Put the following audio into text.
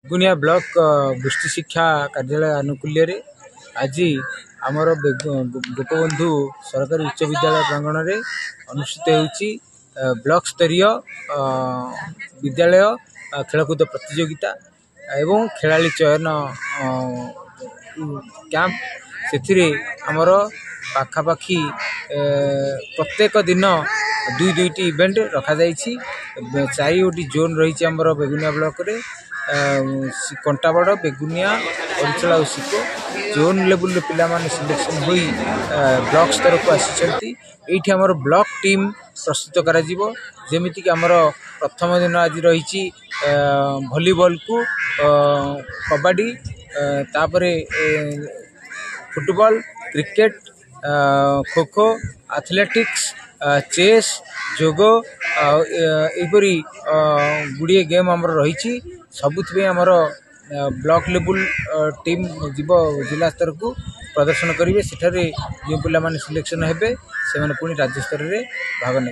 गुनिया block गोष्ठी शिक्षा कार्यालय आनुकूल्य आज आमर गोपबंधु सरकारी उच्च विद्यालय प्रांगण में अनुष्ठित होती ब्लॉक स्तरीय विद्यालय खेलकूद प्रतियोगिता एवं खेलाड़ी चयन कैंप से आमर पाखापाखि प्रत्येक दिन दुईटी इवेंट रखा जाइछि। 4 जोन रही आमर बेगुनिया ब्लॉक रे कंटाबड़ बेगुनिया परिचला और सिको जोन लेवल पिला माने सिलेक्शन होई ब्लॉक स्तर को आसी आमर ब्लॉक टीम प्रस्तुत करा जीवो जेमिति कि आमर प्रथम दिन आज रही वॉलीबॉल को कबड्डी तापरे football cricket kho kho athletics chess जोगो यहपरी गुड़िए गेम आमर रही सबुथ आमर ब्लॉक लेवल टीम जीव जिला स्तर को प्रदर्शन करेंगे। सेठारे जो पिला माने सिलेक्शन हेबे से माने पुणी राज्य स्तर में भाग ने।